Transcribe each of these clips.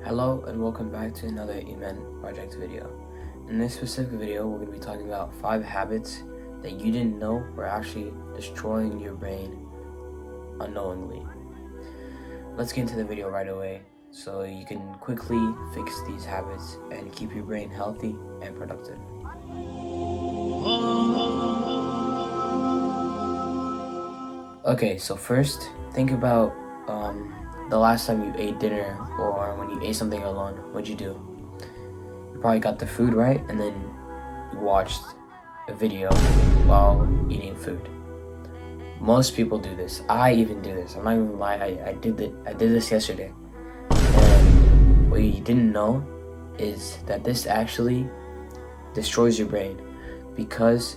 Hello and welcome back to another IMan Project video. In this specific video, we're going to be talking about 5 habits that you didn't know were actually destroying your brain unknowingly. Let's get into the video right away so you can quickly fix these habits and keep your brain healthy and productive. Okay, so first, think about the last time you ate dinner or when you ate something alone. What'd you do? You probably got the food right and then you watched a video while eating food. Most people do this. I even do this. I'm not even gonna lie. I did this yesterday. And what you didn't know is that this actually destroys your brain because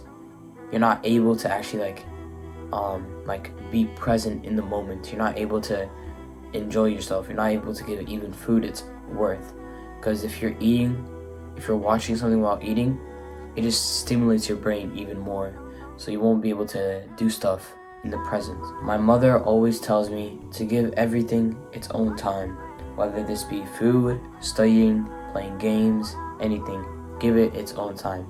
you're not able to actually be present in the moment. You're not able to enjoy yourself. You're not able to give even food its worth, because if you're watching something while eating, it just stimulates your brain even more, so you won't be able to do stuff in the present. My mother always tells me to give everything its own time, whether this be food, studying, playing games, anything. Give it its own time.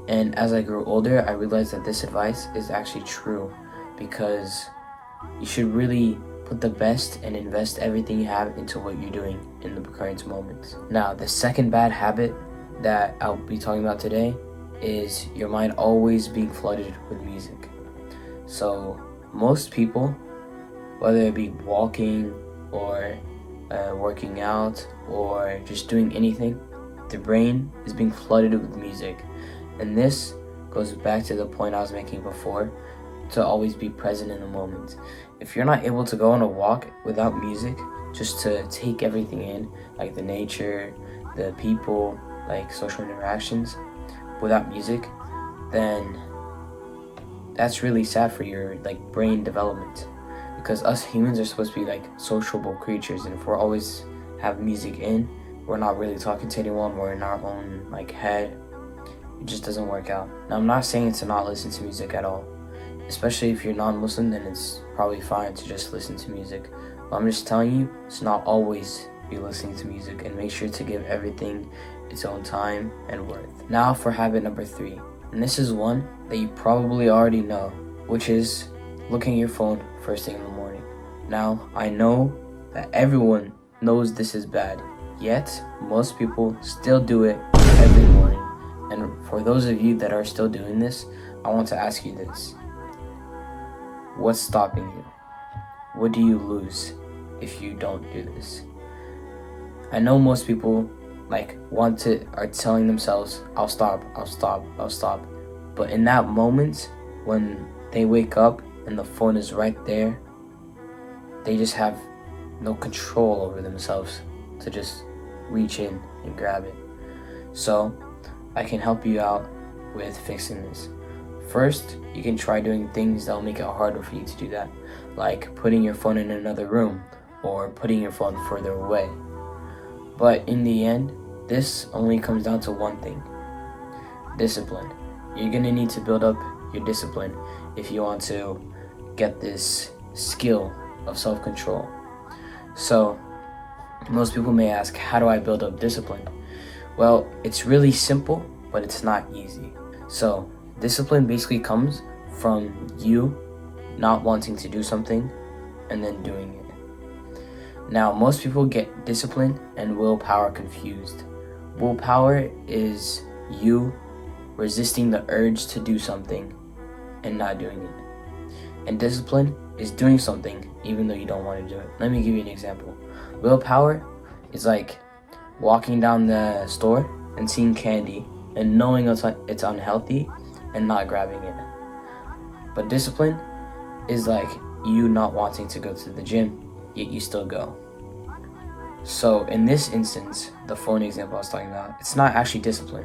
And as I grew older, I realized that this advice is actually true, because you should really put the best and invest everything you have into what you're doing in the current moment. Now, the second bad habit that I'll be talking about today is your mind always being flooded with music. So most people, whether it be walking or working out or just doing anything, the brain is being flooded with music. And this goes back to the point I was making before, to always be present in the moment. If you're not able to go on a walk without music, just to take everything in, like the nature, the people, like social interactions, without music, then that's really sad for your brain development, because us humans are supposed to be sociable creatures, and if we're always have music in, we're not really talking to anyone, we're in our own head, it just doesn't work out. Now, I'm not saying to not listen to music at all, especially if you're non-Muslim, then it's probably fine to just listen to music. But I'm just telling you to not always be listening to music, and make sure to give everything its own time and worth. Now for habit number 3, and this is one that you probably already know, which is looking at your phone first thing in the morning. Now, I know that everyone knows this is bad, yet most people still do it every morning. And for those of you that are still doing this, I want to ask you this. What's stopping you? What do you lose if you don't do this? I know most people are telling themselves, I'll stop. But in that moment, when they wake up and the phone is right there, they just have no control over themselves to just reach in and grab it. So I can help you out with fixing this. First, you can try doing things that will make it harder for you to do that, like putting your phone in another room or putting your phone further away. But in the end, this only comes down to one thing: discipline. You're gonna need to build up your discipline if you want to get this skill of self-control. So most people may ask, how do I build up discipline? Well, it's really simple, but it's not easy. So discipline basically comes from you not wanting to do something and then doing it. Now, most people get discipline and willpower confused. Willpower is you resisting the urge to do something and not doing it. And discipline is doing something even though you don't want to do it. Let me give you an example. Willpower is like walking down the store and seeing candy and knowing it's unhealthy and not grabbing it. But discipline is like you not wanting to go to the gym, yet you still go. So in this instance, the phone example I was talking about, it's not actually discipline,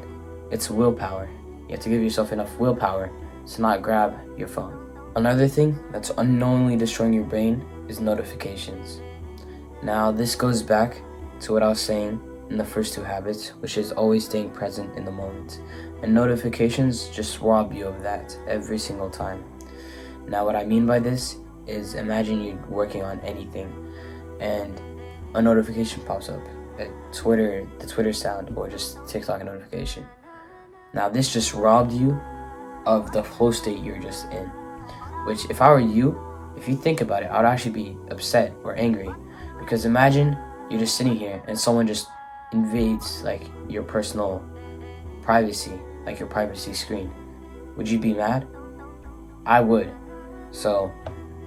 it's willpower. You have to give yourself enough willpower to not grab your phone. Another thing that's unknowingly destroying your brain is notifications. Now, this goes back to what I was saying in the first 2 habits, which is always staying present in the moment. And notifications just rob you of that every single time. Now, what I mean by this is, imagine you're working on anything and a notification pops up the Twitter sound, or just TikTok notification. Now this just robbed you of the flow state you're just in. Which, if I were you, if you think about it, I would actually be upset or angry. Because imagine you're just sitting here and someone just invades like your personal privacy, like your privacy screen. Would you be mad? I would. So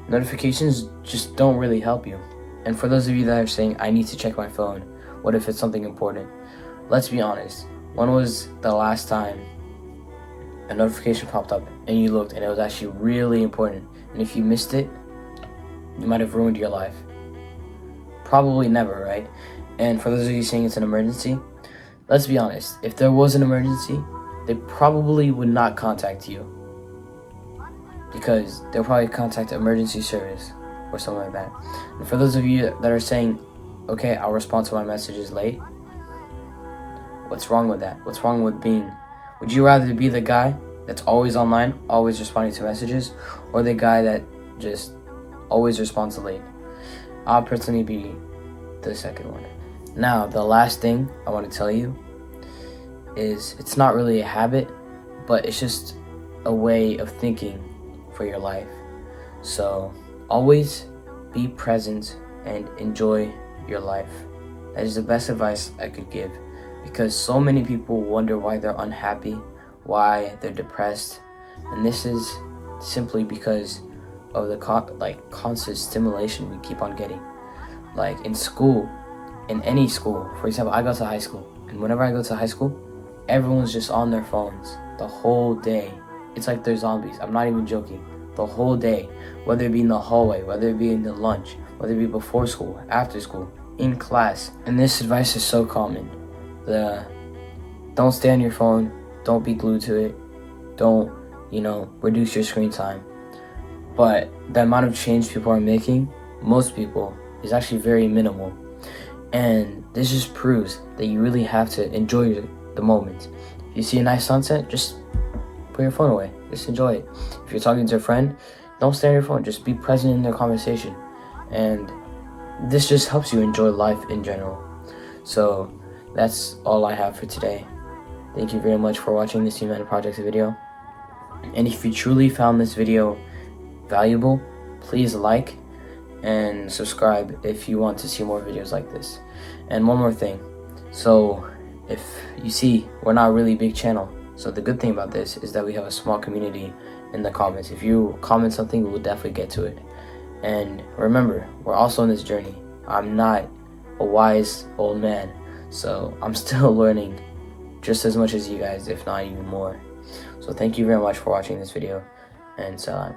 notifications just don't really help you. And for those of you that are saying, I need to check my phone, what if it's something important? Let's be honest. When was the last time a notification popped up and you looked and it was actually really important? And if you missed it, you might have ruined your life. Probably never, right? And for those of you saying it's an emergency, let's be honest. If there was an emergency, they probably would not contact you, because they'll probably contact emergency service or something like that. And for those of you that are saying, okay, I'll respond to my messages late, what's wrong with that? What's wrong with being, would you rather be the guy that's always online, always responding to messages, or the guy that just always responds late? I'll personally be the second one. Now, the last thing I want to tell you is, it's not really a habit, but it's just a way of thinking for your life. So always be present and enjoy your life. That is the best advice I could give, because so many people wonder why they're unhappy, why they're depressed, and this is simply because of the constant stimulation we keep on getting. Like in school, in any school, for example, I go to high school, and whenever I go to high school, everyone's just on their phones the whole day. It's like they're zombies. I'm not even joking. The whole day, whether it be in the hallway, whether it be in the lunch, whether it be before school, after school, in class. And this advice is so common. Don't stay on your phone. Don't be glued to it. Don't, reduce your screen time. But the amount of change people are making, most people, is actually very minimal. And this just proves that you really have to enjoy the moment. If you see a nice sunset, just put your phone away. Just enjoy it. If you're talking to a friend, don't stay on your phone. Just be present in their conversation. And this just helps you enjoy life in general. So that's all I have for today. Thank you very much for watching this IMan Project video. And if you truly found this video valuable, please like and subscribe if you want to see more videos like this. And one more thing. So if you see, we're not a really big channel. So the good thing about this is that we have a small community in the comments. If you comment something, we will definitely get to it. And remember, we're also on this journey. I'm not a wise old man, so I'm still learning just as much as you guys, if not even more. So thank you very much for watching this video, and Salam.